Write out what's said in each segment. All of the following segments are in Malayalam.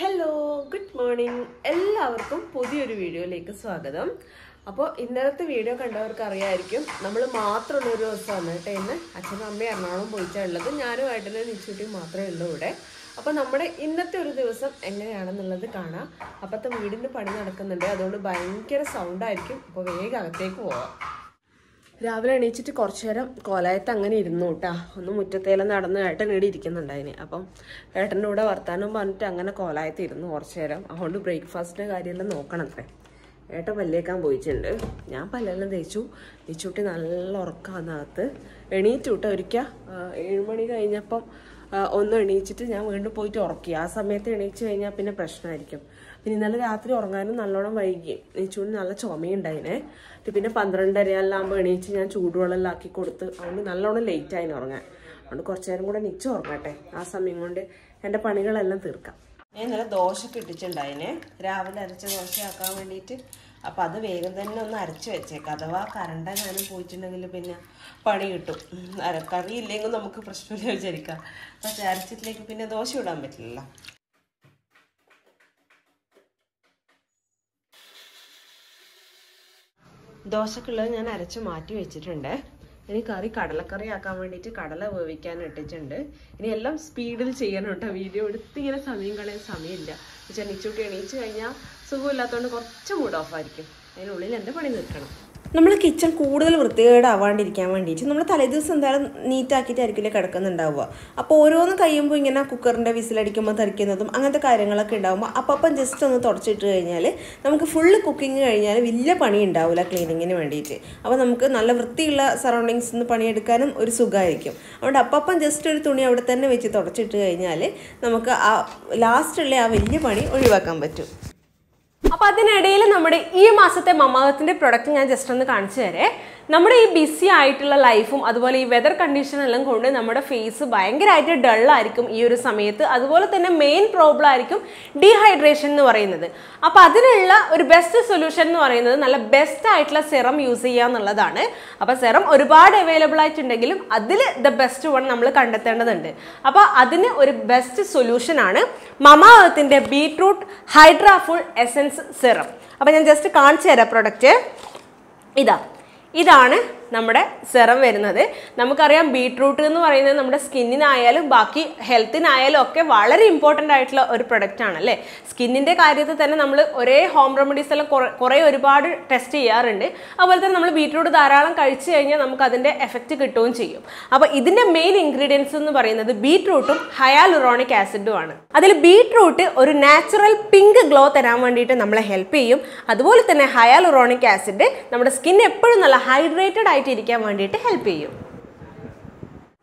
ഹലോ ഗുഡ് മോർണിംഗ് എല്ലാവർക്കും പുതിയൊരു വീഡിയോയിലേക്ക് സ്വാഗതം. അപ്പോൾ ഇന്നലത്തെ വീഡിയോ കണ്ടവർക്ക് അറിയായിരിക്കും നമ്മൾ മാത്രമുള്ള ഒരു ദിവസമാണ് കേട്ടോ. ഇന്ന് അച്ഛനും അമ്മയും എറണാകുളം പോയിട്ടുള്ളത്, ഞാനും ഏട്ടനും നിശ്ചൂട്ടിയും മാത്രമേ ഉള്ളൂ ഇവിടെ. അപ്പോൾ നമ്മുടെ ഇന്നത്തെ ഒരു ദിവസം എങ്ങനെയാണെന്നുള്ളത് കാണാം. അപ്പോഴത്തെ വീടിൻ്റെ പണി നടക്കുന്നുണ്ട്, അതുകൊണ്ട് ഭയങ്കര സൗണ്ടായിരിക്കും. അപ്പോൾ വേഗം അകത്തേക്ക് പോവാം. രാവിലെ എണീച്ചിട്ട് കുറച്ചു നേരം കോലായത്ത് അങ്ങനെ ഇരുന്നു കേട്ടാ. ഒന്ന് മുറ്റത്തേലും നടന്ന് ഏട്ടൻ ഇവിടെ ഇരിക്കുന്നുണ്ടായിന്. അപ്പം ഏട്ടൻ്റെ കൂടെ വർത്താനം പറഞ്ഞിട്ട് അങ്ങനെ കോലായത്ത് ഇരുന്നു കുറച്ചു നേരം. അതുകൊണ്ട് ബ്രേക്ക്ഫാസ്റ്റിൻ്റെ കാര്യമെല്ലാം നോക്കണത്രേ. ഏട്ടൻ പല്ലേക്കാൻ പോയിട്ടുണ്ട്, ഞാൻ പല്ലെല്ലാം തേച്ചു. തേച്ചുട്ടി നല്ല ഉറക്കാന്നകത്ത് എണീറ്റ് വിട്ട ഒരിക്കൽ 7 മണി കഴിഞ്ഞപ്പം ഒന്ന് എണീച്ചിട്ട് ഞാൻ വീണ്ടും പോയിട്ട് ഉറക്കി. ആ സമയത്ത് എണീച്ച് കഴിഞ്ഞാൽ പിന്നെ പ്രശ്നമായിരിക്കും. പിന്നെ ഇന്നലെ രാത്രി ഉറങ്ങാനും നല്ലോണം വൈകി. എണീച്ചുകൊണ്ട് നല്ല ചുമയുണ്ടായിനെ. പിന്നെ 12:30 എണീച്ച് ഞാൻ ചൂടുവെള്ളം ആക്കി കൊടുത്ത്, അതുകൊണ്ട് നല്ലോണം ലേറ്റായിന് ഉറങ്ങാൻ. അതുകൊണ്ട് കുറച്ചു നേരം കൂടെ നിച്ച് ഉറങ്ങട്ടെ, ആ സമയം കൊണ്ട് എൻ്റെ പണികളെല്ലാം തീർക്കാം. ഞാൻ ഇന്നലെ ദോശ കിട്ടിച്ചിട്ടുണ്ടായിനെ, രാവിലെ അരച്ച ദോശയാക്കാൻ വേണ്ടിയിട്ട്. അപ്പം അത് വേഗം തന്നെ ഒന്ന് അരച്ച് വെച്ചേക്കാം. അഥവാ കറണ്ട് ഞാനും പോയിട്ടുണ്ടെങ്കിൽ പിന്നെ പണി കിട്ടും. കറി ഇല്ലെങ്കിൽ നമുക്ക് പ്രശ്നമില്ല വിചാരിക്കാം. പക്ഷെ അരച്ചിട്ടിലേക്ക് പിന്നെ ദോശ ഇടാൻ പറ്റില്ലല്ലോ. ദോശക്കുള്ളത് ഞാൻ അരച്ച് മാറ്റി വെച്ചിട്ടുണ്ട്. ഇനി കറി കടലക്കറി ആക്കാൻ വേണ്ടിയിട്ട് കടല വേവിക്കാൻ ഇട്ടിട്ടുണ്ട്. ഇനി എല്ലാം സ്പീഡിൽ ചെയ്യണം കേട്ടോ. വീഡിയോ എടുത്തിങ്ങനെ സമയം കളയാൻ സമയമില്ല. ചെന്നിച്ചൂട്ടി എണീച്ച് കഴിഞ്ഞാൽ സുഖമില്ലാത്തതുകൊണ്ട് കുറച്ച് മൂഡ് ഓഫ് ആയിരിക്കും. അതിനുള്ളിൽ എൻ്റെ പണി നിൽക്കണം. നമ്മൾ കിച്ചൺ കൂടുതൽ വൃത്തികേടാവാണ്ടിരിക്കാൻ വേണ്ടിയിട്ട് നമ്മൾ തലേദിവസം എന്തായാലും നീറ്റാക്കിയിട്ടായിരിക്കില്ലേ കിടക്കുന്നുണ്ടാവുക. അപ്പോൾ ഓരോന്ന് കഴിയുമ്പോൾ ഇങ്ങനെ കുക്കറിൻ്റെ വിസിലടിക്കുമ്പോൾ തെറിക്കുന്നതും അങ്ങനത്തെ കാര്യങ്ങളൊക്കെ ഉണ്ടാകുമ്പോൾ അപ്പം ജസ്റ്റ് ഒന്ന് തുടച്ചിട്ട് കഴിഞ്ഞാൽ നമുക്ക് ഫുള്ള് കുക്കിങ് കഴിഞ്ഞാൽ വലിയ പണി ഉണ്ടാവില്ല ക്ലീനിങ്ങിന് വേണ്ടിയിട്ട്. അപ്പോൾ നമുക്ക് നല്ല വൃത്തിയുള്ള സറൗണ്ടിങ്സിൽ നിന്ന് പണിയെടുക്കാനും ഒരു സുഖമായിരിക്കും. അതുകൊണ്ട് അപ്പം ജസ്റ്റ് ഒരു തുണി അവിടെ തന്നെ വെച്ച് തുടച്ചിട്ട് കഴിഞ്ഞാൽ നമുക്ക് ആ ലാസ്റ്റുള്ള ആ വലിയ പണി ഒഴിവാക്കാൻ പറ്റും. അപ്പോൾ അതിനിടയിൽ നമ്മുടെ ഈ മാസത്തെ മമാഅർത്തിൻ്റെ പ്രൊഡക്റ്റ് ഞാൻ ജസ്റ്റ് ഒന്ന് കാണിച്ചു തരാം. നമ്മുടെ ഈ ബിസി ആയിട്ടുള്ള ലൈഫും അതുപോലെ ഈ വെതർ കണ്ടീഷൻ എല്ലാം കൊണ്ട് നമ്മുടെ ഫേസ് ഭയങ്കരമായിട്ട് ഡള്ളായിരിക്കും ഈ ഒരു സമയത്ത്. അതുപോലെ തന്നെ മെയിൻ പ്രോബ്ലം ആയിരിക്കും ഡീഹൈഡ്രേഷൻ എന്ന് പറയുന്നത്. അപ്പോൾ അതിനുള്ള ഒരു ബെസ്റ്റ് സൊല്യൂഷൻ എന്ന് പറയുന്നത് നല്ല ബെസ്റ്റ് ആയിട്ടുള്ള സെറം യൂസ് ചെയ്യുക എന്നുള്ളതാണ്. അപ്പോൾ സെറം ഒരുപാട് അവൈലബിൾ ആയിട്ടുണ്ടെങ്കിലും അതിൽ ദ ബെസ്റ്റ് വൺ നമ്മൾ കണ്ടെത്തേണ്ടതുണ്ട്. അപ്പോൾ അതിന് ഒരു ബെസ്റ്റ് സൊല്യൂഷനാണ് മമാഅർത്തിൻ്റെ ബീട്രൂട്ട് ഹൈഡ്രാഫുൾ എസൻസ് സെറം. അപ്പോൾ ഞാൻ ജസ്റ്റ് കാണിച്ചു തരാം പ്രൊഡക്റ്റ്. ഇതാണ് നമ്മുടെ സെറം വരുന്നത്. നമുക്കറിയാം ബീട്രൂട്ട് എന്ന് പറയുന്നത് നമ്മുടെ സ്കിന്നിനായാലും ബാക്കി ഹെൽത്തിനായാലും ഒക്കെ വളരെ ഇമ്പോർട്ടൻ്റ് ആയിട്ടുള്ള ഒരു പ്രൊഡക്റ്റ് ആണ് അല്ലേ. സ്കിന്നിൻ്റെ കാര്യത്തിൽ തന്നെ നമ്മൾ ഒരേ ഹോം റെമഡീസ് എല്ലാം കുറേ ഒരുപാട് ടെസ്റ്റ് ചെയ്യാറുണ്ട്. അതുപോലെ തന്നെ നമ്മൾ ബീട്രൂട്ട് ധാരാളം കഴിച്ചു കഴിഞ്ഞാൽ നമുക്ക് അതിൻ്റെ എഫക്റ്റ് കിട്ടുകയും ചെയ്യും. അപ്പോൾ ഇതിൻ്റെ മെയിൻ ഇൻഗ്രീഡിയൻസ് എന്ന് പറയുന്നത് ബീട്രൂട്ടും ഹയാലുറോണിക് ആസിഡും ആണ്. അതിൽ ബീട്രൂട്ട് ഒരു നാച്ചുറൽ പിങ്ക് ഗ്ലോ തരാൻ വേണ്ടിയിട്ട് നമ്മളെ ഹെൽപ്പ് ചെയ്യും. അതുപോലെ തന്നെ ഹയാലുറോണിക് ആസിഡ് നമ്മുടെ സ്കിൻ എപ്പോഴും നല്ല ഹൈഡ്രേറ്റഡ് ഇരിക്കാൻ വേണ്ടിയിട്ട് ഹെൽപ്പ് ചെയ്യും.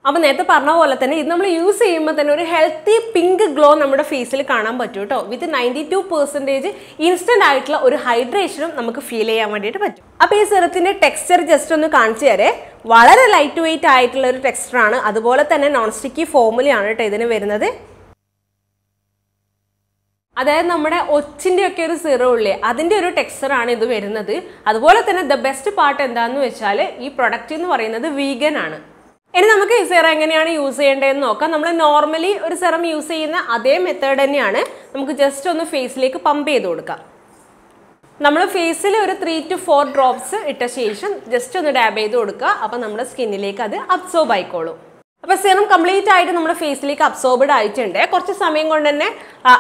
അപ്പോൾ നേരത്തെ പറഞ്ഞ പോലെ തന്നെ ഇത് നമ്മൾ യൂസ് ചെയ്യുമ്പോൾ തന്നെ ഒരു ഹെൽത്തി പിങ്ക് ഗ്ലോ നമ്മുടെ ഫേസിൽ കാണാൻ പറ്റും കേട്ടോ. വിത്ത് 92% ഇൻസ്റ്റന്റ് ആയിട്ടുള്ള ഒരു ഹൈഡ്രേഷനും നമുക്ക് ഫീൽ ചെയ്യാൻ വേണ്ടിയിട്ട് പറ്റും. അപ്പോൾ ഈ സെറത്തിന്റെ ടെക്സ്ചർ ജസ്റ്റ് ഒന്ന് കാണിച്ചു തരേ. വളരെ ലൈറ്റ് വെയിറ്റ് ആയിട്ടുള്ള ഒരു ടെക്സ്ചറാണ്. അതുപോലെ തന്നെ നോൺ സ്റ്റിക്കി ഫോമുലയാണ് കേട്ടോ ഇതിന് വരുന്നത്. അതായത് നമ്മുടെ ഒച്ചിൻ്റെ ഒക്കെ ഒരു സിറം ഇല്ലേ, അതിൻ്റെ ഒരു ടെക്സ്ചറാണ് ഇത് വരുന്നത്. അതുപോലെ തന്നെ ദ ബെസ്റ്റ് പാർട്ട് എന്താണെന്ന് വെച്ചാൽ ഈ പ്രൊഡക്റ്റ് എന്ന് പറയുന്നത് വീഗൻ ആണ്. ഇനി നമുക്ക് ഈ സെറം എങ്ങനെയാണ് യൂസ് ചെയ്യേണ്ടതെന്ന് നോക്കാം. നമ്മൾ നോർമലി ഒരു സെറം യൂസ് ചെയ്യുന്ന അതേ മെത്തേഡ് തന്നെയാണ്. നമുക്ക് ജസ്റ്റ് ഒന്ന് ഫേസിലേക്ക് പമ്പ് ചെയ്ത് കൊടുക്കാം. നമ്മൾ ഫേസിൽ ഒരു 3 to 4 ഡ്രോപ്സ് ഇട്ട ശേഷം ജസ്റ്റ് ഒന്ന് ഡാബ് ചെയ്ത് കൊടുക്കുക. അപ്പം നമ്മുടെ സ്കിന്നിലേക്ക് അത് അബ്സോർബ് ആയിക്കോളും. അപ്പോൾ സെറം കംപ്ലീറ്റ് ആയിട്ട് നമ്മുടെ ഫേസിലേക്ക് അബ്സോർബ്ഡ് ആയിട്ടുണ്ട്. കുറച്ച് സമയം കൊണ്ട് തന്നെ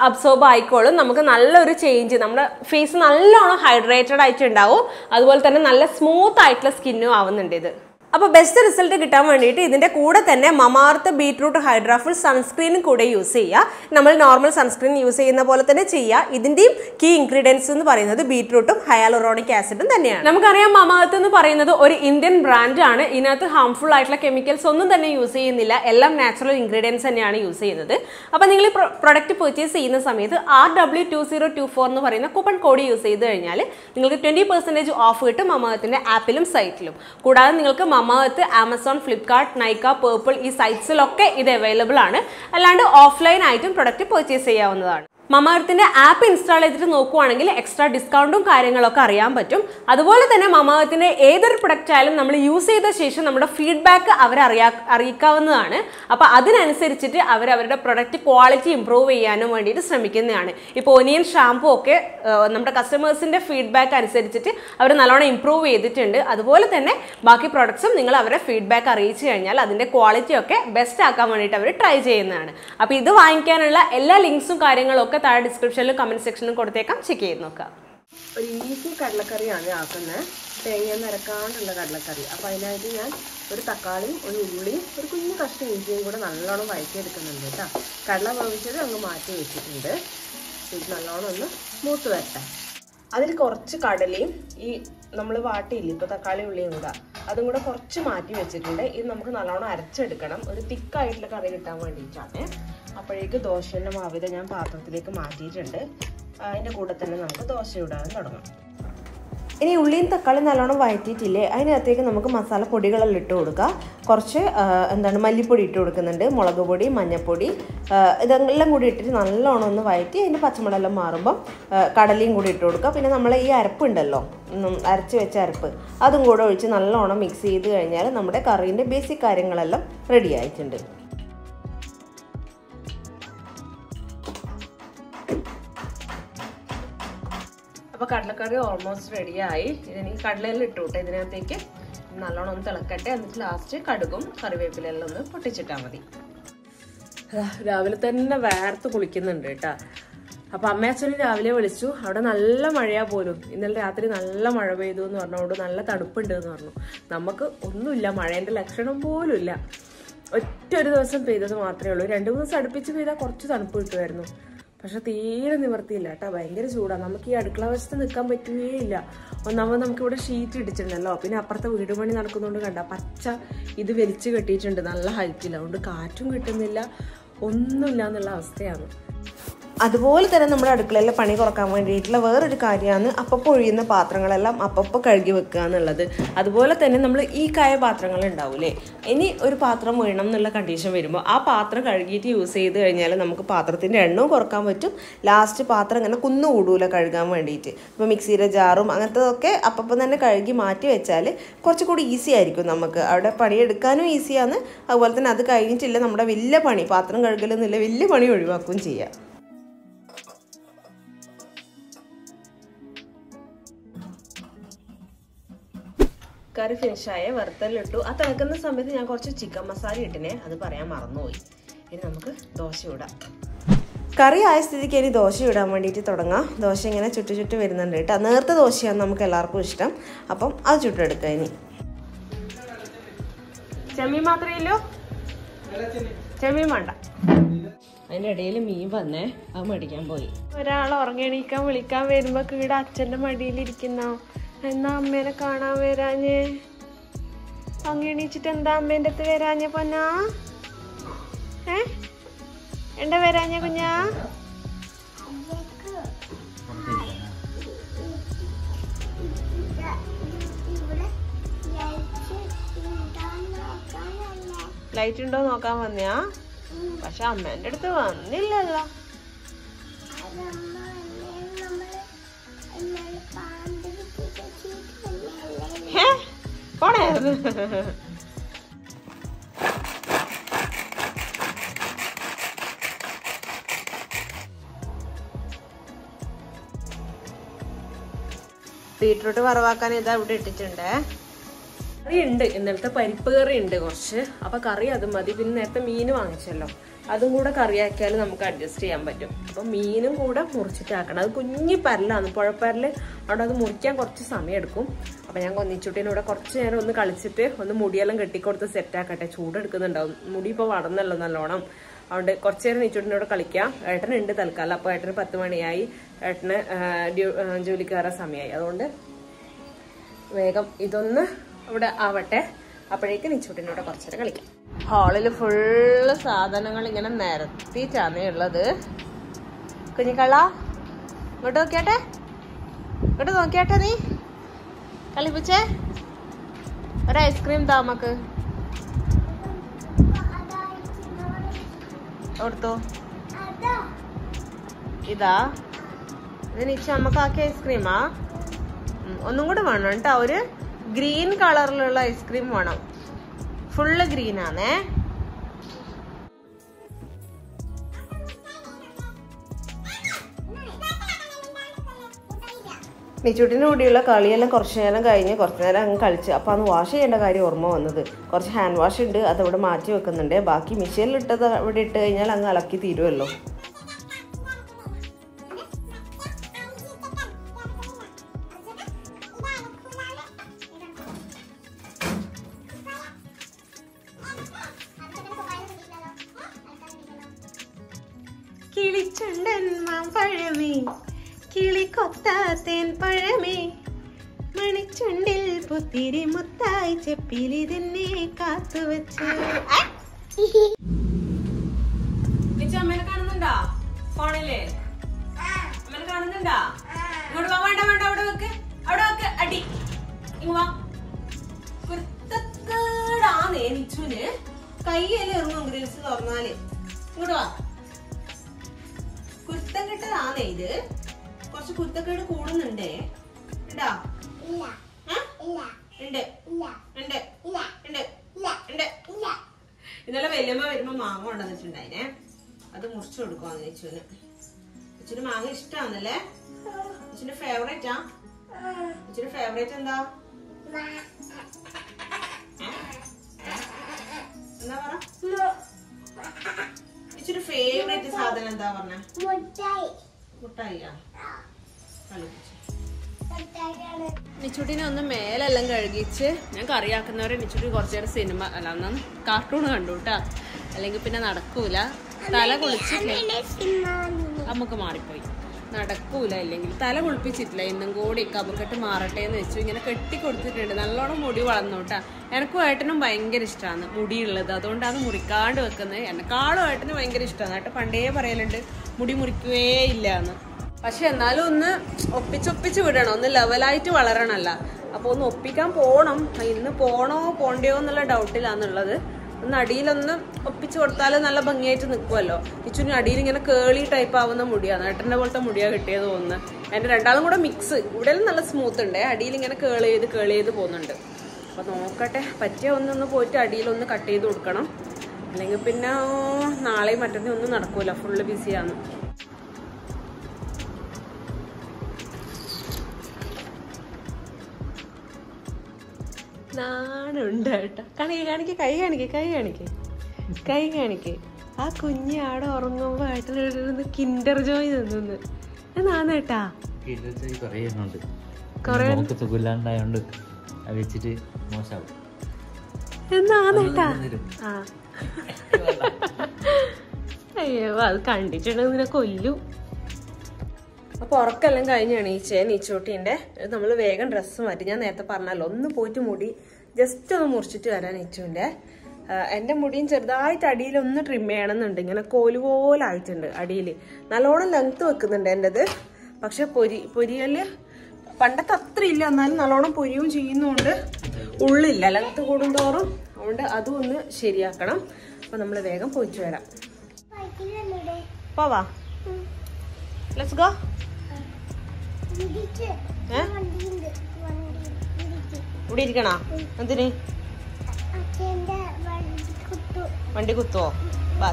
അബ്സോർബ് ആയിക്കോളും. നമുക്ക് നല്ലൊരു ചേഞ്ച്, നമ്മുടെ ഫേസ് നല്ലോണം ഹൈഡ്രേറ്റഡ് ആയിട്ടുണ്ടാവും. അതുപോലെ തന്നെ നല്ല സ്മൂത്ത് ആയിട്ടുള്ള സ്കിന്നും ആവുന്നുണ്ട് ഇത്. അപ്പോൾ ബെസ്റ്റ് റിസൾട്ട് കിട്ടാൻ വേണ്ടിയിട്ട് ഇതിൻ്റെ കൂടെ തന്നെ മമാഅർത്ത് ബീട്രൂട്ട് ഹൈഡ്രാഫുൾ സൺസ്ക്രീനും കൂടെ യൂസ് ചെയ്യുക. നമ്മൾ നോർമൽ സൺസ്ക്രീൻ യൂസ് ചെയ്യുന്ന പോലെ തന്നെ ചെയ്യുക. ഇതിൻ്റെയും കീ ഇൻഗ്രീഡിയൻസ് എന്ന് പറയുന്നത് ബീട്രൂട്ടും ഹയാലുറോണിക് ആസിഡും തന്നെയാണ്. നമുക്കറിയാം മമാഅർത്ത് എന്ന് പറയുന്നത് ഒരു ഇന്ത്യൻ ബ്രാൻഡാണ്. ഇതിനകത്ത് ഹാംഫുൾ ആയിട്ടുള്ള കെമിക്കൽസ് ഒന്നും തന്നെ യൂസ് ചെയ്യുന്നില്ല. എല്ലാം നാച്ചുറൽ ഇൻഗ്രീഡിയൻസ് തന്നെയാണ് യൂസ് ചെയ്യുന്നത്. അപ്പോൾ നിങ്ങൾ ഈ പ്രൊഡക്റ്റ് പർച്ചേസ് ചെയ്യുന്ന സമയത്ത് RW2024 എന്ന് പറയുന്ന കൂപ്പൺ കോഡ് യൂസ് ചെയ്ത് കഴിഞ്ഞാൽ നിങ്ങൾക്ക് 20% ഓഫ് കിട്ടും മമാഅർത്തിൻ്റെ ആപ്പിലും സൈറ്റിലും. കൂടാതെ നിങ്ങൾക്ക് മമാഅർത്ത്, ആമസോൺ, ഫ്ലിപ്കാർട്ട്, നൈക്ക, പേർപ്പിൾ ഈ സൈറ്റ്സിലൊക്കെ ഇത് അവൈലബിൾ ആണ്. അല്ലാണ്ട് ഓഫ്ലൈൻ ആയിട്ടും പ്രൊഡക്റ്റ് പർച്ചേസ് ചെയ്യാവുന്നതാണ്. മമാഎർത്തിന്റെ ആപ്പ് ഇൻസ്റ്റാൾ ചെയ്തിട്ട് നോക്കുവാണെങ്കിൽ എക്സ്ട്രാ ഡിസ്കൗണ്ടും കാര്യങ്ങളൊക്കെ അറിയാൻ പറ്റും. അതുപോലെ തന്നെ മമാഎർത്തിന്റെ ഏതൊരു പ്രൊഡക്റ്റ് ആയാലും നമ്മൾ യൂസ് ചെയ്ത ശേഷം നമ്മുടെ ഫീഡ്ബാക്ക് അവരെ അറിയിക്കാവുന്നതാണ്. അപ്പോൾ അതിനനുസരിച്ചിട്ട് അവരുടെ പ്രൊഡക്റ്റ് ക്വാളിറ്റി ഇംപ്രൂവ് ചെയ്യാനും വേണ്ടിയിട്ട് ശ്രമിക്കുന്നതാണ്. ഇപ്പോൾ ഒനിയൻ ഷാമ്പൂ ഒക്കെ നമ്മുടെ കസ്റ്റമേഴ്സിന്റെ ഫീഡ്ബാക്ക് അനുസരിച്ചിട്ട് അവർ നല്ലോണം ഇംപ്രൂവ് ചെയ്തിട്ടുണ്ട്. അതുപോലെ തന്നെ ബാക്കി പ്രൊഡക്ട്സും നിങ്ങൾ അവരെ ഫീഡ്ബാക്ക് അറിയിച്ചു കഴിഞ്ഞാൽ അതിന്റെ ക്വാളിറ്റി ഒക്കെ ബെസ്റ്റ് ആക്കാൻ വേണ്ടിയിട്ട് അവർ ട്രൈ ചെയ്യുന്നതാണ്. അപ്പോൾ ഇത് വാങ്ങിക്കാനുള്ള എല്ലാ ലിങ്ക്സും കാര്യങ്ങളൊക്കെ താഴെ ഡിസ്ക്രിപ്ഷനിലും കമന്റ് സെക്ഷനിലും കൊടുത്തേക്കാം, ചെക്ക് ചെയ്ത് നോക്കാം. ഒരു ഈസി കടലക്കറിയാണ് ആക്കുന്നത്, തേങ്ങ നിരക്കാണ്ടുള്ള കടലക്കറി. അപ്പോൾ അതിനായിട്ട് ഞാൻ ഒരു തക്കാളിയും ഒരു ഉള്ളിയും ഒരു കുഞ്ഞു കഷ്ണം ഇഞ്ചിയും കൂടെ നല്ലോണം വഴറ്റിയെടുക്കുന്നുണ്ട് കേട്ടോ. കടല വേവിച്ചത് അങ്ങ് മാറ്റി വെച്ചിട്ടുണ്ട്. ഇത് നല്ലോണം ഒന്ന് മൂത്ത് വരട്ടെ. അതിൽ കുറച്ച് കടലയും ഈ നമ്മൾ വാട്ടിയില്ല ഇപ്പോൾ തക്കാളി ഉള്ളിയും കൂടെ അതും കൂടെ കുറച്ച് മാറ്റി വെച്ചിട്ടുണ്ട്. ഇത് നമുക്ക് നല്ലോണം അരച്ചെടുക്കണം, ഒരു തിക്കായിട്ടുള്ള കറി കിട്ടാൻ വേണ്ടിയിട്ടാണ്. അപ്പോഴേക്ക് ദോശയുടെ മാവിത ഞാൻ പാത്രത്തിലേക്ക് മാറ്റിയിട്ടുണ്ട്. അതിൻ്റെ കൂടെ തന്നെ നമുക്ക് ദോശ ഇടാൻ തുടങ്ങാം. ഇനി ഉള്ളിയും തക്കാളി നല്ലോണം വഴറ്റിയിട്ടില്ലേ, അതിനകത്തേക്ക് നമുക്ക് മസാല പൊടികളെല്ലാം ഇട്ട് കൊടുക്കുക. കുറച്ച് മല്ലിപ്പൊടി ഇട്ട് കൊടുക്കുന്നുണ്ട്, മുളക് പൊടി, മഞ്ഞൾപ്പൊടി, ഇതെല്ലാം കൂടി ഇട്ടിട്ട് നല്ലോണം ഒന്ന് വഴറ്റി അതിൻ്റെ പച്ചമുളകെല്ലാം മാറുമ്പം കടലയും കൂടി ഇട്ട് കൊടുക്കുക. പിന്നെ നമ്മൾ ഈ അരപ്പുണ്ടല്ലോ, അരച്ച് വെച്ച അരപ്പ്, അതും കൂടെ ഒഴിച്ച് നല്ലോണം മിക്സ് ചെയ്ത് കഴിഞ്ഞാൽ നമ്മുടെ കറീൻ്റെ ബേസിക് കാര്യങ്ങളെല്ലാം റെഡി ആയിട്ടുണ്ട്. അപ്പോൾ കടലക്കറി ഓൾമോസ്റ്റ് റെഡിയായി. ഇതിന് കടലയെല്ലാം ഇട്ടു കേട്ടോ ഇതിനകത്തേക്ക്. നല്ലോണം ഒന്ന് തിളക്കട്ടെ, എന്നിട്ട് ലാസ്റ്റ് കടുകും കറിവേപ്പിലെല്ലാം ഒന്ന് പൊട്ടിച്ചിട്ടാൽ മതി. രാവിലെ തന്നെ വേർത്ത് കുളിക്കുന്നുണ്ട് കേട്ടോ. അപ്പോൾ അമ്മയച്ഛനും രാവിലെ വിളിച്ചു, അവിടെ നല്ല മഴയാ പോലും, ഇന്നലെ രാത്രി നല്ല മഴ പെയ്തു എന്ന് പറഞ്ഞുകൊണ്ട് നല്ല തണുപ്പുണ്ട് എന്ന് പറഞ്ഞു. നമുക്ക് ഒന്നുമില്ല, മഴേൻ്റെ ലക്ഷണം പോലും ഇല്ല. ഒറ്റ ഒരു ദിവസം പെയ്തത് മാത്രമേ ഉള്ളൂ. 2-3 ദിവസം അടുപ്പിച്ച് പെയ്താൽ കുറച്ച് തണുപ്പ് കിട്ടുമായിരുന്നു. പക്ഷെ തീരെ നിവർത്തിയില്ല കേട്ടോ, ഭയങ്കര ചൂടാണ്. നമുക്ക് ഈ അടുക്കള വശത്ത് നിൽക്കാൻ പറ്റുകയില്ല. ഒന്നാമത് നമുക്കിവിടെ ഷീറ്റ് ഇടിച്ചിട്ടുണ്ടല്ലോ, പിന്നെ അപ്പുറത്തെ വീട് പണി നടക്കുന്നതുകൊണ്ട് കണ്ട പച്ച ഇത് വലിച്ചു കെട്ടിയിട്ടുണ്ട് നല്ല ഹൈറ്റിൽ. അതുകൊണ്ട് കാറ്റും കിട്ടുന്നില്ല, ഒന്നുമില്ല എന്നുള്ള അവസ്ഥയാണ്. അതുപോലെ തന്നെ നമ്മുടെ അടുക്കളയിലെ പണി കുറക്കാൻ വേണ്ടിയിട്ടുള്ള വേറൊരു കാര്യമാണ് അപ്പപ്പോൾ ഒഴിയുന്ന പാത്രങ്ങളെല്ലാം അപ്പപ്പോൾ കഴുകി വെക്കുക എന്നുള്ളത്. അതുപോലെ തന്നെ നമ്മൾ ഈ കായ പാത്രങ്ങൾ ഉണ്ടാവില്ലേ, ഇനി ഒരു പാത്രം വീണം എന്നുള്ള കണ്ടീഷൻ വരുമ്പോൾ ആ പാത്രം കഴുകിയിട്ട് യൂസ് ചെയ്ത് കഴിഞ്ഞാൽ നമുക്ക് പാത്രത്തിൻ്റെ എണ്ണവും കുറക്കാൻ പറ്റും. ലാസ്റ്റ് പാത്രം ഇങ്ങനെ കുന്നുകൂടൂല കഴുകാൻ വേണ്ടിയിട്ട്. ഇപ്പോൾ മിക്സിയുടെ ജാറും അങ്ങനത്തതൊക്കെ അപ്പം തന്നെ കഴുകി മാറ്റി വെച്ചാൽ കുറച്ചുകൂടി ഈസി ആയിരിക്കും നമുക്ക്. അവിടെ പണിയെടുക്കാനും ഈസിയാണ്. അതുപോലെ തന്നെ അത് കഴിഞ്ഞിട്ടില്ല നമ്മുടെ വലിയ പണി, പാത്രം കഴുകലെന്നില്ല, വലിയ പണി ഒഴിവാക്കുകയും ചെയ്യാം. കറി ഫിനിഷായ വറുത്തലിട്ടു. ആ തിളക്കുന്ന സമയത്ത് ഞാൻ കുറച്ച് ചിക്കൻ മസാല ഇട്ടിനെ, അത് പറയാൻ മറന്നുപോയി. ഇനി നമുക്ക് ദോശ ഇടാം. കറി ആയ സ്ഥിതിക്ക് ഇനി ദോശ ഇടാൻ വേണ്ടിയിട്ട് തുടങ്ങാം. ദോശ ഇങ്ങനെ ചുറ്റു വരുന്നുണ്ട് കേട്ടോ. നേർത്ത ദോശയാണ് നമുക്ക് എല്ലാവർക്കും ഇഷ്ടം. അപ്പം അത് ചുട്ടെടുക്കാം. ഇനി ചെമ്മീൻ മാത്രമല്ലോ, ചെമ്മീൻ വേണ്ട. അതിൻ്റെ ഇടയിൽ മീൻ വന്നേ, അത് മേടിക്കാൻ പോയി. ഒരാൾ ഉറങ്ങിയെണീക്കാൻ വിളിക്കാൻ വരുമ്പോൾ കീട അച്ഛൻ്റെ മടിയിലിരിക്കുന്ന, എന്നാ അമ്മേനെ കാണാൻ വരാഞ്ഞേ? അങ്ങെണീച്ചിട്ട് എന്താ അമ്മേൻ്റെ അടുത്ത് വരാഞ്ഞ പൊന്നാ? എന്താ വരാഞ്ഞ കുഞ്ഞാ? ലൈറ്റ് ഉണ്ടോ നോക്കാൻ വന്നയാ? പക്ഷെ അമ്മേൻ്റെ അടുത്ത് വന്നില്ലല്ലോ. പോണേ. ബീട്രൂട്ട് വറവാക്കാൻ ഇതാ ഇവിടെ ഇട്ടിട്ടുണ്ട്. കറി ഉണ്ട്, ഇന്നലത്തെ പരിപ്പ് കറി ഉണ്ട് കുറച്ച്. അപ്പൊ കറി അത് മതി. പിന്നെ നേരത്തെ മീൻ വാങ്ങിച്ചല്ലോ, അതും കൂടെ കറിയാക്കിയാൽ നമുക്ക് അഡ്ജസ്റ്റ് ചെയ്യാൻ പറ്റും. അപ്പൊ മീനും കൂടെ മുറിച്ചിട്ടാക്കണം. അത് കുഞ്ഞി പരലാണ്, പുഴപ്പരല്, അവിടെ അത് മുറിക്കാൻ കുറച്ച് സമയം എടുക്കും. അപ്പൊ ഞാൻ കൊന്നിച്ചുട്ടീനൂടെ കുറച്ച് നേരം ഒന്ന് കളിച്ചിട്ട് ഒന്ന് മുടിയെല്ലാം കെട്ടിക്കൊടുത്ത് സെറ്റാക്കട്ടെ. ചൂടെടുക്കുന്നുണ്ടാവും, മുടി ഇപ്പോൾ വളർന്നല്ലോ നല്ലോണം. അതുകൊണ്ട് കുറച്ച് നേരം നീച്ചുട്ടിനോട് കളിക്കാം. ഏട്ടനുണ്ട് തൽക്കാലം. അപ്പോൾ ഏട്ടന് 10 മണിയായി, ഏട്ടന് ജോലിക്ക് കയറാൻ സമയമായി. അതുകൊണ്ട് വേഗം ഇതൊന്ന് ഇവിടെ ആവട്ടെ. അപ്പോഴേക്ക് നീച്ചുട്ടിനോട് കുറച്ച് നേരം കളിക്കാം. ഹാളിൽ ഫുള്ള് സാധനങ്ങൾ ഇങ്ങനെ നിരത്തിയിട്ടാണ് ഉള്ളത്. കുഞ്ഞിക്കള്ള ഇങ്ങോട്ട് നോക്കിയാട്ടെ, ഇങ്ങോട്ട് നോക്കിയാട്ടെ. നീ കളിപ്പിച്ചേ, ഒരു ഐസ്ക്രീം താമക്ക് കൊടുത്തോ. ഇതാ ഇത് നിച്ചു അമ്മക്കാക്കിയ ഐസ്ക്രീമാ. ഒന്നും കൂടെ വേണം കേട്ടോ, ഒരു ഗ്രീൻ കളറിലുള്ള ഐസ്ക്രീം വേണം. ഫുള്ള് ഗ്രീൻ ആണേ. നിച്ചൂട്ടിൻ്റെ കൂടെയുള്ള കളിയെല്ലാം കുറച്ച് നേരം കഴിഞ്ഞ് കുറച്ച് നേരം അങ്ങ് കളിച്ച്. അപ്പോൾ അന്ന് വാഷ് ചെയ്യേണ്ട കാര്യം ഓർമ്മ വന്നത്. കുറച്ച് ഹാൻഡ് വാഷ് ഉണ്ട്, അതവിടെ മാറ്റി വെക്കുന്നുണ്ട്. ബാക്കി മെഷീനിലിട്ടത് ഇവിടെ ഇട്ട് കഴിഞ്ഞാൽ അങ്ങ് അലക്കി തീരുമല്ലോ. കിളിച്ചുണ്ടൻ മാമ്പഴമേ കിളിക്കൊത്താത്തേൻ പഴമേ മണിച്ചുണ്ടിൽ പുത്തിരി മുത്തായി ചെപ്പിലി തന്നെ കാത്തുവെച്ച്. അമ്മേനെ കാണുന്നുണ്ടോ ഫോണില്? അമ്മേനെ കാണുന്നുണ്ടോ? ഇങ്ങോട്ട് വാ. വേണ്ട വേണ്ട, അവിടെ വെക്ക്, അവിടെ വെക്ക്. അടി ഇങ്ങ വാ. കുരുത്തക്കേടാന്നേ നിച്ചുന്. കൈയെല്ലാം ഇറങ്ങും ഗ്രിൽസ് തുറന്നാല്. ഇങ്ങോട്ട് വാ. കുരുത്തം കെട്ടതാന്നേ ഇത്. കുറച്ച് കുരുത്തക്കേട് കൂടുന്നുണ്ടേ. ഇണ്ടാ ഇന്നലെ വല്യമ്മ വരുമ്പോ മാങ്ങ കൊണ്ടുവന്നിട്ടുണ്ടായിനെ. അത് മുറിച്ചു കൊടുക്കുവാന്ന് നിച്ചുന്. നിച്ചുന് മാങ്ങ ഇഷ്ടാന്നല്ലേ? നിച്ചുന്റെ ഫേവറേറ്റാ? നിച്ചുന്റെ ഫേവറേറ്റ് എന്താ? എന്താ പറ? നിച്ചുന്റെ ഫേവറേറ്റ് സാധനം എന്താ പറഞ്ഞേ? മുട്ടായിയാ? നിച്ചുട്ടിനെ ഒന്ന് മേലെല്ലാം കഴുകിച്ച് ഞാൻ കറിയാക്കുന്നവരെ നിച്ചുട്ടി കുറച്ചു നേരം സിനിമ അല്ല അന്ന് കാർട്ടൂൺ കണ്ടു കേട്ടാ. അല്ലെങ്കിൽ പിന്നെ നടക്കൂല. തല കുളിച്ചിട്ടില്ല, നമുക്ക് മാറിപ്പോയി. നടക്കൂല ഇല്ലെങ്കിൽ. തല കുളിപ്പിച്ചിട്ടില്ല. ഇന്നും കൂടി കബക്കെട്ട് മാറട്ടെ എന്ന് വെച്ചു. ഇങ്ങനെ കെട്ടി കൊടുത്തിട്ടുണ്ട്. നല്ലോണം മുടി വളർന്നു കേട്ടാ. എനക്കും ഏട്ടനും ഭയങ്കര ഇഷ്ടമാണ് മുടിയുള്ളത്. അതുകൊണ്ടാണ് മുറിക്കാണ്ട് വെക്കുന്നത്. എന്നെക്കാളും ഏട്ടന് ഭയങ്കര ഇഷ്ടമാണ്. ഏട്ടൻ പണ്ടേ പറയലുണ്ട് മുടി മുറിക്കുകേ ഇല്ല എന്ന്. പക്ഷെ എന്നാലും ഒന്ന് ഒപ്പിച്ചൊപ്പിച്ച് വിടണം, ഒന്ന് ലെവലായിട്ട് വളരണല്ല. അപ്പോൾ ഒന്ന് ഒപ്പിക്കാൻ പോകണം. ഇന്ന് പോണോ പോണ്ടയോ എന്നുള്ള ഡൗട്ടിലാന്നുള്ളത്. ഒന്ന് അടിയിലൊന്ന് ഒപ്പിച്ച് കൊടുത്താൽ നല്ല ഭംഗിയായിട്ട് നിൽക്കുമല്ലോ. ഇച്ചിരി അടിയിൽ ഇങ്ങനെ കേളി ടൈപ്പ് ആവുന്ന മുടിയാണ്. ഏട്ടൻ്റെ പോലത്തെ മുടിയാണ് കിട്ടിയത് തോന്നുന്നു. എൻ്റെ രണ്ടാളും കൂടെ മിക്സ്. ഇവിടെ നല്ല സ്മൂത്ത് ഉണ്ട്, അടിയിൽ ഇങ്ങനെ കേൾ ചെയ്ത് പോകുന്നുണ്ട്. അപ്പോൾ നോക്കട്ടെ, പറ്റിയ ഒന്നൊന്ന് പോയിട്ട് അടിയിലൊന്ന് കട്ട് ചെയ്ത് കൊടുക്കണം. അല്ലെങ്കിൽ പിന്നെ നാളെയും മറ്റന്നേ ഒന്നും നടക്കൂല, ഫുള്ള് ബിസിയാണ്. നാണുണ്ട് കേട്ടോ. കാണിക്ക് കൈ കാണിക്ക്. ആ കുഞ്ഞ് ആടെ ഉറങ്ങുമ്പോ ഏട്ടന് കിൻഡർ ജോയ് നിന്നു. നാന്നേട്ടാ എന്നാന്നേട്ടാ. ആ അയ്യോ, അത് കണ്ടിട്ടുണ്ടെങ്കിൽ നിന്നെ കൊല്ലും. അപ്പൊ ഉറക്കെല്ലാം കഴിഞ്ഞ് എണീച്ചേ നീച്ചോട്ടീൻ്റെ. നമ്മൾ വേഗം ഡ്രസ്സ് മാറ്റി. ഞാൻ നേരത്തെ പറഞ്ഞല്ലോ ഒന്ന് പോയിട്ട് മുടി ജസ്റ്റ് ഒന്ന് മുറിച്ചിട്ട് വരാൻ നീച്ചുവിൻ്റെ. എൻ്റെ മുടിയും ചെറുതായിട്ട് അടിയിലൊന്ന് ട്രിം ചെയ്യണമെന്നുണ്ട്. ഇങ്ങനെ കോലുപോലായിട്ടുണ്ട് അടിയിൽ. നല്ലോണം ലെങ്ത്ത് വെക്കുന്നുണ്ട് എൻ്റെത്. പക്ഷെ പൊരിയല് പണ്ടത്തെ അത്ര ഇല്ല, എന്നാലും നല്ലോണം പൊരിയും ചെയ്യുന്നുണ്ട്. ഉള്ളില്ല, ലെങ്ത്ത് കൂടുന്തോറും. അതുകൊണ്ട് അതും ഒന്ന് ശരിയാക്കണം. അപ്പൊ നമ്മൾ വേഗം പോയിട്ട് വരാം. പോവാ, ലെറ്റ്സ് ഗോ. ഇവിടെ ഇരിക്കണോ? എന്തിന്? വണ്ടി കുത്തുവോ? വാ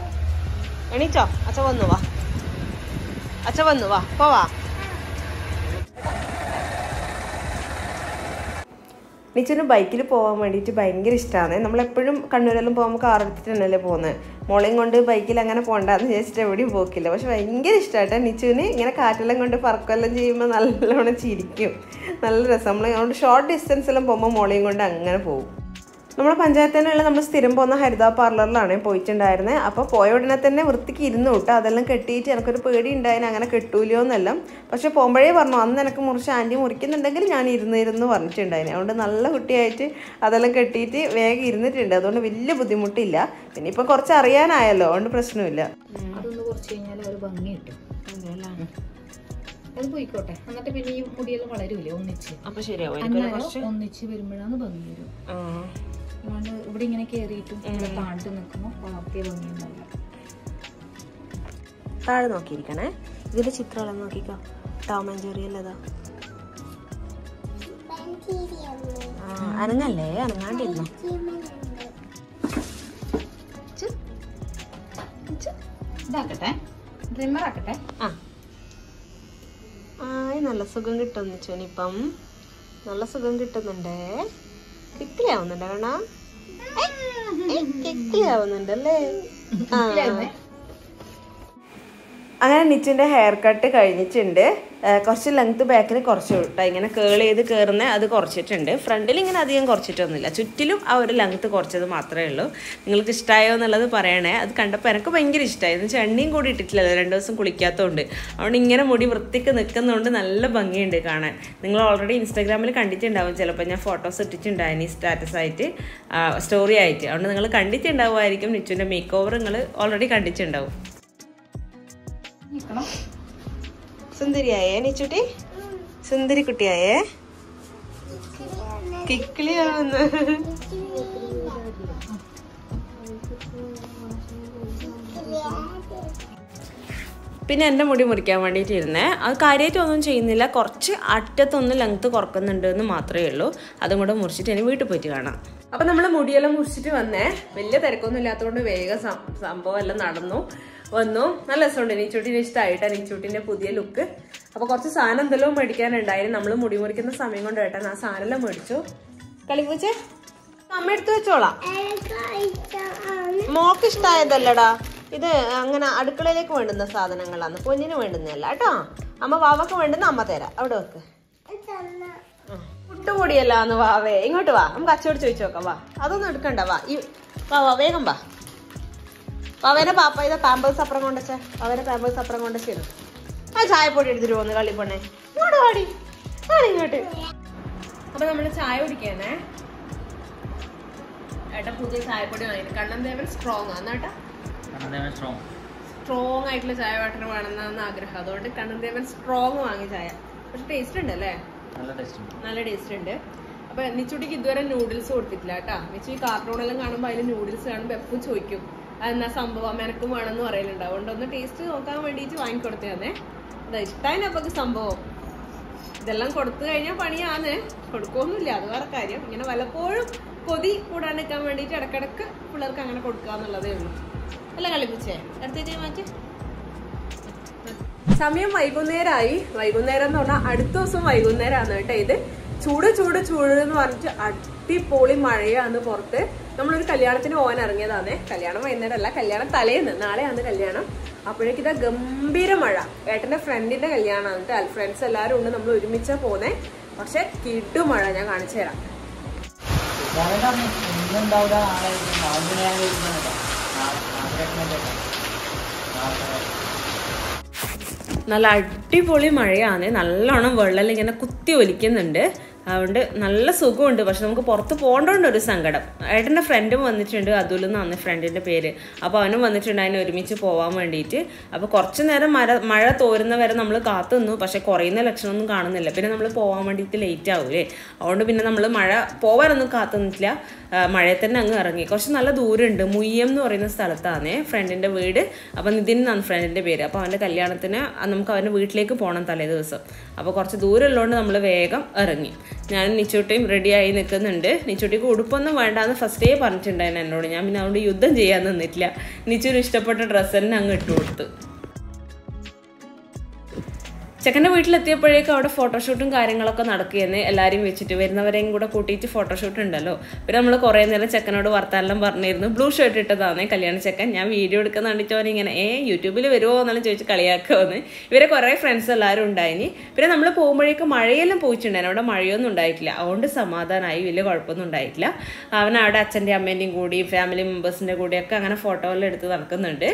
എണീച്ചോ? അച്ഛ വന്നു വാ. പോവാ. നിച്ചന് ബൈക്കിൽ പോകാൻ വേണ്ടിയിട്ട് ഭയങ്കര ഇഷ്ടമാണ്. നമ്മളെപ്പോഴും കണ്ണൂരെല്ലാം പോകുമ്പോൾ കാർ എടുത്തിട്ട് തന്നെയല്ലേ പോകുന്നത്. മോളെയും കൊണ്ട് ബൈക്കിൽ അങ്ങനെ പോകണ്ടെന്ന് വിചാരിച്ചിട്ട് എവിടെയും പോക്കില്ല. പക്ഷെ ഭയങ്കര ഇഷ്ടമായിട്ടാ നിച്ചുവിന്. ഇങ്ങനെ കാറ്റെല്ലാം കൊണ്ട് പറക്കെല്ലാം ചെയ്യുമ്പോൾ നല്ലോണം ചിരിക്കും, നല്ല രസം. നമ്മൾ അതുകൊണ്ട് ഷോർട്ട് ഡിസ്റ്റൻസ് എല്ലാം പോകുമ്പോൾ മോളെയും കൊണ്ട് അങ്ങനെ പോകും. നമ്മുടെ പഞ്ചായത്ത് തന്നെയുള്ള നമ്മൾ സ്ഥിരം പോകുന്ന ഹരിത പാർലറിലാണ് പോയിട്ടുണ്ടായിരുന്നത്. അപ്പോൾ പോയ ഉടനെ തന്നെ വൃത്തിക്ക് ഇരുന്ന് വിട്ടു. അതെല്ലാം കെട്ടിയിട്ട് എനിക്കൊരു പേടി ഉണ്ടായിരുന്നു അങ്ങനെ കെട്ടൂലോ എന്നെല്ലാം. പക്ഷെ പോകുമ്പോഴേ പറഞ്ഞു അന്ന് എനിക്ക് മുറിച്ച് ആൻറ്റി മുറിക്കുന്നുണ്ടെങ്കിൽ ഞാൻ ഇരുന്ന് പറഞ്ഞിട്ടുണ്ടായിരുന്നു. അതുകൊണ്ട് നല്ല കുട്ടിയായിട്ട് അതെല്ലാം കെട്ടിയിട്ട് വേഗം ഇരുന്നിട്ടുണ്ട്. അതുകൊണ്ട് വലിയ ബുദ്ധിമുട്ടില്ല. പിന്നെ ഇപ്പം കുറച്ച് അറിയാനായല്ലോ, അതുകൊണ്ട് പ്രശ്നമില്ല. അതൊന്ന് കുറച്ച് കഴിഞ്ഞാൽ ഒരു ഭംഗി കിട്ടും. അത് പോയിക്കോട്ടെ. എന്നിട്ട് പിന്നെ ഈ മുടിയെല്ലാം വളരൂലേ ഒന്നിച്ച്. അപ്പൊ ശരിയാവും. ഒന്നിച്ച് വരുമ്പോഴാണ് ഭംഗി വരും. അതുകൊണ്ട് ഇവിടെ ഇങ്ങനെ കയറിയിട്ടും ഇവിടെ താഴ്ത്ത് നിൽക്കുമ്പോൾ പാർട്ടിയ ഭംഗിയൊന്നുമല്ല. താഴെ നോക്കിയിരിക്കണേ. ഇതിന്റെ ചിത്രമെല്ലാം നോക്കിക്കോ. ടോം ആൻഡ് ജെറി അല്ലതാ. അനങ്ങല്ലേ, അനങ്ങാണ്ടിരുന്നു. ഇതാക്കട്ടെ, ട്രിമ്മർ ആക്കട്ടെ. നല്ല സുഖം കിട്ടുന്നു ചോനിപ്പം. നല്ല സുഖം കിട്ടുന്നുണ്ടേ. കിക്കിലാവുന്നുണ്ട് കാണാ. കിക്കിലാവുന്നുണ്ടല്ലേ. അങ്ങനെ നിച്ചിൻ്റെ ഹെയർ കട്ട് കഴിഞ്ഞിട്ടുണ്ട്. കുറച്ച് ലെങ്ത് ബാക്കിൽ കുറച്ച് വിട്ടോ, ഇങ്ങനെ കേൾ ചെയ്ത് കയറുന്ന അത് കുറച്ചിട്ടുണ്ട്. ഫ്രണ്ടിൽ ഇങ്ങനെ അധികം കുറച്ചിട്ടൊന്നുമില്ല. ചുറ്റിലും ആ ഒരു ലെങ്ത് കുറച്ചത് മാത്രമേ ഉള്ളൂ. നിങ്ങൾക്ക് ഇഷ്ടമായോ എന്നുള്ളത് പറയണേ. അത് കണ്ടപ്പോൾ എനിക്ക് ഭയങ്കര ഇഷ്ടമായി. എന്ന് വെച്ചാൽ എണ്ണയും കൂടി ഇട്ടിട്ടില്ലല്ലോ, 2 ദിവസം കുളിക്കാത്തതുകൊണ്ട്. അതുകൊണ്ട് ഇങ്ങനെ മുടി വൃത്തിക്ക് നിൽക്കുന്നതുകൊണ്ട് നല്ല ഭംഗിയുണ്ട് കാണാൻ. നിങ്ങൾ ഓൾറെഡി ഇൻസ്റ്റാഗ്രാമിൽ കണ്ടിട്ടുണ്ടാവും ചിലപ്പോൾ. ഞാൻ ഫോട്ടോസ് ഇട്ടിട്ടുണ്ടായിരുന്നു സ്റ്റാറ്റസ് ആയിട്ട്, സ്റ്റോറി ആയിട്ട്. അതുകൊണ്ട് നിങ്ങൾ കണ്ടിട്ടുണ്ടാവുമായിരിക്കും. നിച്ചുവിൻ്റെ മേക്ക് ഓവർ നിങ്ങൾ ഓൾറെഡി കണ്ടിട്ടുണ്ടാവും. സുന്ദരിയായേ നിച്ചുട്ടി? സുന്ദരി കുട്ടിയായേ? കിക്കിളിയാവുന്ന. പിന്നെ എൻ്റെ മുടി മുറിക്കാൻ വേണ്ടിയിട്ടിരുന്നേ. അത് കാര്യമായിട്ടൊന്നും ചെയ്യുന്നില്ല. കുറച്ച് അറ്റത്തൊന്ന് ലെങ്ത്ത് കുറക്കുന്നുണ്ട് എന്ന് മാത്രമേ ഉള്ളൂ. അതും കൂടെ മുറിച്ചിട്ട് ഇനി വീട്ടിൽ പോയിട്ട് കാണാം. അപ്പം നമ്മൾ മുടിയെല്ലാം മുറിച്ചിട്ട് വന്നേ. വലിയ തിരക്കൊന്നും ഇല്ലാത്തതുകൊണ്ട് വേഗം സംഭവം എല്ലാം വന്നു. നല്ല രസമുണ്ട്. നീച്ചൂട്ടിന് ഇഷ്ടമായിട്ടാ നീച്ചൂട്ടിന്റെ പുതിയ ലുക്ക്. അപ്പൊ കുറച്ച് സാധനം എന്തെല്ലാം മേടിക്കാനുണ്ടായിരുന്നു. നമ്മൾ മുടി മുറിക്കുന്ന സമയം കൊണ്ട് കേട്ടാ ആ സാധനം എല്ലാം മേടിച്ചു. കളിപ്പൂച്ചേ, അമ്മ എടുത്തു വെച്ചോളാം. മോക്ക് ഇഷ്ടമായതല്ലടാ ഇത്. അങ്ങനെ അടുക്കളയിലേക്ക് വേണ്ടുന്ന സാധനങ്ങളാണ്, പൊന്നിന് വേണ്ടുന്നതല്ല കേട്ടോ. അമ്മ വാവക്ക് വേണ്ടുന്ന അമ്മ തരാം. അവിടെ വെക്ക്. പുട്ടുപൊടിയല്ലാന്ന് വാവേ. ഇങ്ങോട്ട് വാ, നമുക്ക് അച്ചോട് ചോദിച്ചു നോക്കാം. വാ, അതൊന്നും എടുക്കണ്ട. വാ വേഗം വാ. അവനെ പാപ്പ ഇതാ പാമ്പേഴ്സ് അപ്പുറം കൊണ്ടുവച്ചേ. അവനെ പാമ്പേഴ്സ് അപ്പുറം കൊണ്ടുവച്ചിരുന്നു. ആ ചായപ്പൊടി എടുത്തിട്ട് പോന്ന് കളിപ്പണ്ണേ. ഇങ്ങോട്ട് പാടി ഇങ്ങോട്ട്. അപ്പൊ നമ്മള് ചായ കുടിക്കാനേ. ഏട്ടാ പുതിയ ചായപ്പൊടി വാങ്ങി. കണ്ണൻദേവൻ സ്ട്രോങ് ആണ് കേട്ടാ. സ്ട്രോങ് ആയിട്ടുള്ള ചായ വാട്ടർ വേണമെന്നാണ് ആഗ്രഹം. അതുകൊണ്ട് കണ്ണൻദേവൻ സ്ട്രോങ് വാങ്ങി ചായ. പക്ഷെ ടേസ്റ്റ് ഉണ്ട് അല്ലേ? നല്ല ടേസ്റ്റ് ഉണ്ട്. അപ്പൊ നിച്ചുട്ടിക്ക് ഇതുവരെ നൂഡിൽസ് കൊടുത്തിട്ടില്ല കേട്ടാ. നിച്ചു ഈ കാർട്ടൂണെല്ലാം കാണുമ്പോൾ അതിൽ നൂഡിൽസ് കാണുമ്പോൾ എപ്പോഴും ചോദിക്കും അതെന്നാ സംഭവം, എനക്കും വേണമെന്ന് പറയലുണ്ട്. അതുകൊണ്ട് ഒന്ന് ടേസ്റ്റ് നോക്കാൻ വേണ്ടിയിട്ട് വാങ്ങിക്കൊടുത്തേ തന്നെ. അതാ ഇഷ്ടമായി അപ്പൊക്ക് സംഭവം. ഇതെല്ലാം കൊടുത്തു കഴിഞ്ഞാൽ പണിയാണ്. കൊടുക്കുമൊന്നുമില്ല, അത് വേറെ കാര്യം. ഇങ്ങനെ വല്ലപ്പോഴും കൊതി കൂടാണ്ടിരിക്കാൻ വേണ്ടിയിട്ട് ഇടക്കിടക്ക് പിള്ളേർക്ക് അങ്ങനെ കൊടുക്കുക എന്നുള്ളതേ ഉള്ളൂ. അല്ല കളിപ്പിച്ചേ അടുത്തേക്ക് മാറ്റി. സമയം വൈകുന്നേരമായി. വൈകുന്നേരം എന്ന് പറഞ്ഞാൽ അടുത്ത ദിവസം വൈകുന്നേരമാണ് കേട്ടോ. ഇത് ചൂട് എന്ന് പറഞ്ഞിട്ട് അടിപൊളി മഴയാണ് പുറത്ത്. നമ്മളൊരു കല്യാണത്തിന് പോകാൻ ഇറങ്ങിയതാണ്. കല്യാണം വൈകുന്നേരമല്ല, കല്യാണം തലേന്ന്, നാളെയാണ് കല്യാണം. അപ്പോഴേക്കിതാ ഗംഭീര മഴ. ഏട്ടന്റെ ഫ്രണ്ടിന്റെ കല്യാണമാണ് കേട്ടോ. ഫ്രണ്ട്സ് എല്ലാവരും ഉണ്ട്. നമ്മൾ ഒരുമിച്ചാ പോന്നെ. പക്ഷെ കിടുമഴ. ഞാൻ കാണിച്ചു തരാം. നല്ല അടിപൊളി മഴയാണ്. നല്ലോണം വെള്ളം ഇങ്ങനെ കുത്തി ഒലിക്കുന്നുണ്ട്. അതുകൊണ്ട് നല്ല സുഖമുണ്ട്. പക്ഷെ നമുക്ക് പുറത്ത് പോകേണ്ടതുകൊണ്ട് ഒരു സങ്കടം. ഏട്ടൻ്റെ ഫ്രണ്ടും വന്നിട്ടുണ്ട്, അതുൽ എന്നാണ് ഫ്രണ്ടിൻ്റെ പേര്. അപ്പോൾ അവനും വന്നിട്ടുണ്ട് അതിന് ഒരുമിച്ച് പോകാൻ വേണ്ടിയിട്ട്. അപ്പോൾ കുറച്ച് നേരം മഴ തോരുന്ന വരെ നമ്മൾ കാത്തു നിന്നു. പക്ഷെ കുറയുന്ന ലക്ഷണമൊന്നും കാണുന്നില്ല. പിന്നെ നമ്മൾ പോകാൻ വേണ്ടിയിട്ട് ലേറ്റ് ആവൂലേ. അതുകൊണ്ട് പിന്നെ നമ്മൾ മഴ പോകാനൊന്നും കാത്തു നിന്നില്ല. മഴയിൽ തന്നെ അങ്ങ് ഇറങ്ങി. കുറച്ച് നല്ല ദൂരമുണ്ട്. മുയ്യം എന്ന് പറയുന്ന സ്ഥലത്താണ് ഫ്രണ്ടിൻ്റെ വീട്. അപ്പം നിതിൻ എന്നാണ് ഫ്രണ്ടിൻ്റെ പേര്. അപ്പോൾ അവൻ്റെ കല്യാണത്തിന് നമുക്ക് അവൻ്റെ വീട്ടിലേക്ക് പോകണം തലേ ദിവസം. അപ്പോൾ കുറച്ച് ദൂരം ഉള്ളതുകൊണ്ട് നമ്മൾ വേഗം ഇറങ്ങി. ഞാൻ നിച്ചൂട്ടിയും റെഡിയായി നിൽക്കുന്നുണ്ട്. നിച്ചൂട്ടിക്ക് ഉടുപ്പൊന്നും വേണ്ടാന്ന് ഫസ്റ്റേ പറഞ്ഞിട്ടുണ്ടായിരുന്നു എന്നോട്. ഞാൻ പിന്നെ അതുകൊണ്ട് യുദ്ധം ചെയ്യാൻ നിന്നിട്ടില്ല. നിച്ചൂര് ഇഷ്ടപ്പെട്ട ഡ്രസ്സ് തന്നെ അങ്ങ് ഇട്ട് കൊടുത്തു. ചെക്കൻ്റെ വീട്ടിലെത്തിയപ്പോഴേക്കും അവിടെ ഫോട്ടോഷൂട്ടും കാര്യങ്ങളൊക്കെ നടക്കുകയെന്ന് എല്ലാവരെയും വെച്ചിട്ട് വരുന്നവരെയും കൂടെ കൂട്ടിയിട്ട് ഫോട്ടോഷൂട്ട് ഉണ്ടല്ലോ. പിന്നെ നമ്മൾ കുറേ നേരം ചെക്കനോട് വർത്താനെല്ലാം പറഞ്ഞിരുന്നു. ബ്ലൂ ഷർട്ട് ഇട്ടതാണ് കല്യാണ ചെക്കൻ. ഞാൻ വീഡിയോ എടുക്കുന്ന കണ്ടിട്ട് ഇങ്ങനെ യൂട്യൂബിൽ വരുമോ എന്നെല്ലാം ചോദിച്ച് കളിയാക്കുമെന്ന്. ഇവരെ കുറേ ഫ്രണ്ട്സ് എല്ലാവരും ഉണ്ടായിനി. പിന്നെ നമ്മൾ പോകുമ്പോഴേക്കും മഴയെല്ലാം പോയിട്ടുണ്ടായിരുന്നു. അവിടെ മഴയൊന്നും ഉണ്ടായിട്ടില്ല. അതുകൊണ്ട് സമാധാനമായി, വലിയ കുഴപ്പമൊന്നും ഉണ്ടായിട്ടില്ല. അവൻ അവിടെ അച്ഛൻ്റെയും അമ്മേൻ്റെയും കൂടി ഫാമിലി മെമ്പേഴ്സിൻ്റെ കൂടിയൊക്കെ അങ്ങനെ ഫോട്ടോ എല്ലാം എടുത്ത് നടക്കുന്നുണ്ട്.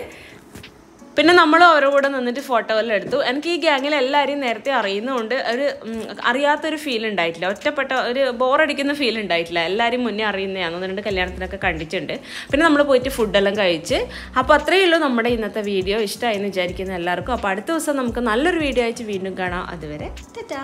പിന്നെ നമ്മൾ അവരുടെ കൂടെ നിന്നിട്ട് ഫോട്ടോ എല്ലാം എടുത്തു. എനിക്ക് ഈ ഗ്യാങ്ങിൽ എല്ലാവരെയും നേരത്തെ അറിയുന്നതുകൊണ്ട് ഒരു അറിയാത്തൊരു ഫീൽ ഉണ്ടായിട്ടില്ല. ഒറ്റപ്പെട്ട ഒരു ബോറടിക്കുന്ന ഫീൽ ഉണ്ടായിട്ടില്ല. എല്ലാവരും മുന്നേ അറിയുന്നതാണ്. 1-2 കല്യാണത്തിനൊക്കെ കണ്ടിട്ടുണ്ട്. പിന്നെ നമ്മൾ പോയിട്ട് ഫുഡെല്ലാം കഴിച്ച്. അപ്പോൾ അത്രയേ ഉള്ളൂ നമ്മുടെ ഇന്നത്തെ വീഡിയോ. ഇഷ്ടമായി എന്ന് വിചാരിക്കുന്ന എല്ലാവർക്കും. അപ്പോൾ അടുത്ത ദിവസം നമുക്ക് നല്ലൊരു വീഡിയോ അയച്ച് വീണ്ടും കാണാം. അതുവരെ ടാറ്റാ.